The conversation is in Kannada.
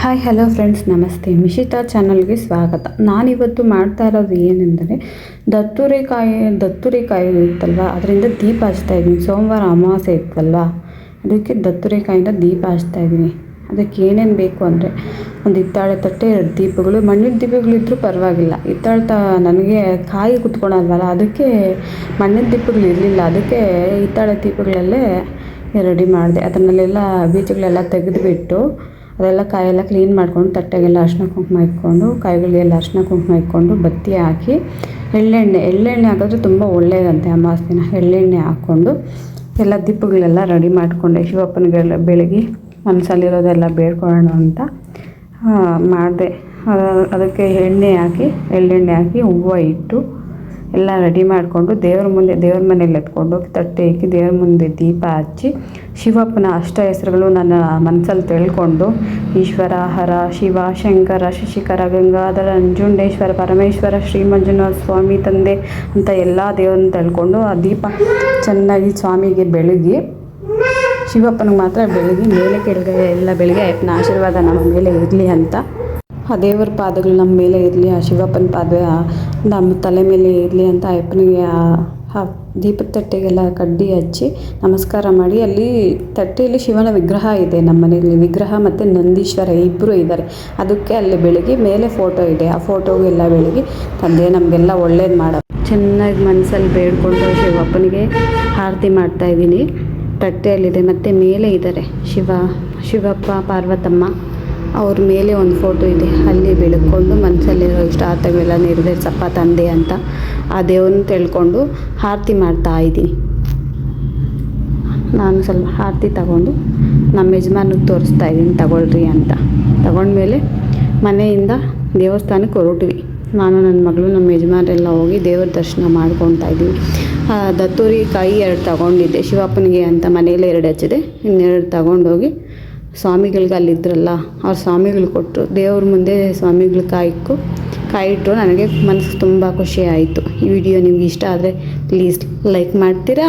ಹಾಯ್ ಹಲೋ ಫ್ರೆಂಡ್ಸ್, ನಮಸ್ತೆ. ಮಿಶಿತಾ ಚಾನಲ್ಗೆ ಸ್ವಾಗತ. ನಾನಿವತ್ತು ಮಾಡ್ತಾ ಇರೋದು ಏನೆಂದರೆ ದತ್ತುರಿಕಾಯಿ ಇತ್ತಲ್ವ, ಅದರಿಂದ ದೀಪ ಹಚ್ತಾ ಇದ್ದೀನಿ. ಸೋಮವಾರ ಅಮಾವಾಸ್ಯೆ ಇತ್ತಲ್ವ, ಅದಕ್ಕೆ ದತ್ತುರಿಕಾಯಿಂದ ದೀಪ ಹಚ್ತಾ ಇದ್ದೀನಿ. ಅದಕ್ಕೆ ಏನೇನು ಬೇಕು ಅಂದರೆ ಒಂದು ಹಿತ್ತಾಳೆ ತಟ್ಟೆ, 2 ದೀಪಗಳು, ಮಣ್ಣಿನ ದೀಪಗಳಿದ್ರೂ ಪರವಾಗಿಲ್ಲ. ನನಗೆ ಕಾಯಿ ಕುತ್ಕೊಳಲ್ವಲ್ಲ, ಅದಕ್ಕೆ ಮಣ್ಣಿನ ದೀಪಗಳು ಇರಲಿಲ್ಲ. ಅದಕ್ಕೆ ಹಿತ್ತಾಳೆ ದೀಪಗಳಲ್ಲೇ ರೆಡಿ ಮಾಡಿದೆ. ಅದರಲ್ಲೆಲ್ಲ ಬೀಜಗಳೆಲ್ಲ ತೆಗೆದುಬಿಟ್ಟು ಅದೆಲ್ಲ ಕಾಯೆಲ್ಲ ಕ್ಲೀನ್ ಮಾಡ್ಕೊಂಡು ತಟ್ಟೆಗೆಲ್ಲ ಅರಿಶಿನ ಕುಂಕುಮ ಇಟ್ಕೊಂಡು, ಕಾಯಿಗಳಿಗೆಲ್ಲ ಅರಿಶಿನ ಕುಂಕುಮ ಇಟ್ಕೊಂಡು, ಬತ್ತಿ ಹಾಕಿ ಎಳ್ಳೆಣ್ಣೆ ಹಾಕಿದ್ರೆ ತುಂಬ ಒಳ್ಳೆಯದಂತೆ. ಅಮಾವಾಸ್ಯೆ ದಿನ ಎಳ್ಳೆಣ್ಣೆ ಹಾಕ್ಕೊಂಡು ಎಲ್ಲ ದೀಪಗಳೆಲ್ಲ ರೆಡಿ ಮಾಡಿಕೊಂಡೆ. ಶಿವಪ್ಪನಿಗೆಲ್ಲ ಬೆಳಗ್ಗೆ ಮನಸ್ಸಲ್ಲಿರೋದೆಲ್ಲ ಬೇಡ್ಕೊಳ್ಳೋಣ ಅಂತ ಮಾಡಿದೆ. ಅದಕ್ಕೆ ಎಳ್ಳೆಣ್ಣೆ ಹಾಕಿ ಹೂವು ಇಟ್ಟು ಎಲ್ಲ ರೆಡಿ ಮಾಡಿಕೊಂಡು ದೇವ್ರ ಮನೇಲಿ ಎತ್ಕೊಂಡು ತಟ್ಟೆ ಇಕ್ಕಿ ದೇವ್ರ ಮುಂದೆ ದೀಪ ಹಚ್ಚಿ ಶಿವಪ್ಪನ ಅಷ್ಟ ಹೆಸರುಗಳು ನನ್ನ ಮನಸ್ಸಲ್ಲಿ ತಿಳ್ಕೊಂಡು, ಈಶ್ವರ, ಹರ, ಶಿವ, ಶಂಕರ, ಶಶಿಕರ, ಗಂಗಾಧರ, ನಂಜುಂಡೇಶ್ವರ, ಪರಮೇಶ್ವರ, ಶ್ರೀ ಮಂಜುನಾಥ ಸ್ವಾಮಿ, ತಂದೆ ಅಂತ ಎಲ್ಲ ದೇವ್ರನ್ನ ತಿಳ್ಕೊಂಡು ಆ ದೀಪ ಚೆನ್ನಾಗಿ ಸ್ವಾಮಿಗೆ ಬೆಳಗಿ, ಶಿವಪ್ಪನಿಗೆ ಮಾತ್ರ ಬೆಳಗಿ ಮೇಲೆ ಕೆಳಗೆ ಎಲ್ಲ ಬೆಳಗ್ಗೆ ಅಯ್ಯಪ್ಪನ ಆಶೀರ್ವಾದ ನಮ್ಮ ಮೇಲೆ ಇರಲಿ ಅಂತ, ಆ ದೇವರ ಪಾದಗಳು ನಮ್ಮ ಮೇಲೆ ಇರಲಿ, ಆ ಶಿವಪ್ಪನ ಪಾದ ನಮ್ಮ ತಲೆ ಮೇಲೆ ಇರಲಿ ಅಂತ ಅಯ್ಯಪ್ಪನಿಗೆ ಆ ದೀಪದ ತಟ್ಟೆಗೆಲ್ಲ ಕಡ್ಡಿ ಹಚ್ಚಿ ನಮಸ್ಕಾರ ಮಾಡಿ, ಅಲ್ಲಿ ತಟ್ಟೆಯಲ್ಲಿ ಶಿವನ ವಿಗ್ರಹ ಇದೆ. ನಮ್ಮ ಮನೆಯಲ್ಲಿ ವಿಗ್ರಹ ಮತ್ತು ನಂದೀಶ್ವರ ಇಬ್ಬರು ಇದ್ದಾರೆ. ಅದಕ್ಕೆ ಅಲ್ಲಿ ಬೆಳಗ್ಗೆ ಮೇಲೆ ಫೋಟೋ ಇದೆ. ಆ ಫೋಟೋಗೂ ಎಲ್ಲ ಬೆಳಗ್ಗೆ ತಂದೆ ನಮಗೆಲ್ಲ ಒಳ್ಳೇದು ಮಾಡ ಚೆನ್ನಾಗಿ ಮನಸ್ಸಲ್ಲಿ ಬೇಡ್ಕೊಂಡು ಶಿವಪ್ಪನಿಗೆ ಆರತಿ ಮಾಡ್ತಾಯಿದ್ದೀನಿ. ತಟ್ಟೆಯಲ್ಲಿದೆ ಮತ್ತು ಮೇಲೆ ಇದ್ದಾರೆ ಶಿವಪ್ಪ, ಪಾರ್ವತಮ್ಮ, ಅವ್ರ ಮೇಲೆ ಒಂದು ಫೋಟೋ ಇದೆ. ಅಲ್ಲಿ ಬೆಳ್ಕೊಂಡು ಮನಸ್ಸಲ್ಲಿರೋ ಇಷ್ಟಾರ್ಥಗಳೆಲ್ಲ ನೆರವೇರಿಸಪ್ಪ ತಂದೆ ಅಂತ ಆ ದೇವ್ರನ್ನ ತಿಳ್ಕೊಂಡು ಆರತಿ ಮಾಡ್ತಾಯಿದ್ದೀನಿ. ನಾನು ಸ್ವಲ್ಪ ಆರತಿ ತಗೊಂಡು ನಮ್ಮ ಯಜಮಾನಿಗೆ ತೋರಿಸ್ತಾ ಇದ್ದೀನಿ, ತಗೊಳ್ರಿ ಅಂತ. ತಗೊಂಡ್ಮೇಲೆ ಮನೆಯಿಂದ ದೇವಸ್ಥಾನಕ್ಕೆ ಹೊರಟ್ವಿ. ನಾನು, ನನ್ನ ಮಗಳು, ನಮ್ಮ ಯಜಮಾನರೆಲ್ಲ ಹೋಗಿ ದೇವ್ರ ದರ್ಶನ ಮಾಡ್ಕೊತಾ ಇದ್ದೀವಿ. ದತ್ತುರಿಕಾಯಿ 2 ತಗೊಂಡಿದ್ದೆ ಶಿವಪ್ಪನಿಗೆ ಅಂತ. ಮನೆಯಲ್ಲೇ 2 ಹಚ್ಚಿದೆ, ಇನ್ನೆರಡು ತಗೊಂಡೋಗಿ ಸ್ವಾಮಿಗಳಿಗೆ ಅಲ್ಲಿದ್ರಲ್ಲ ಅವ್ರ ಸ್ವಾಮಿಗಳು ಕೊಟ್ಟರು. ದೇವ್ರ ಮುಂದೆ ಸ್ವಾಮಿಗಳು ಕಾಯಿಟ್ಟು ನನಗೆ ಮನಸ್ಸು ತುಂಬ ಖುಷಿ ಆಯಿತು. ಈ ವಿಡಿಯೋ ನಿಮ್ಗೆ ಇಷ್ಟ ಆದರೆ ಪ್ಲೀಸ್ ಲೈಕ್ ಮಾಡ್ತೀರಾ.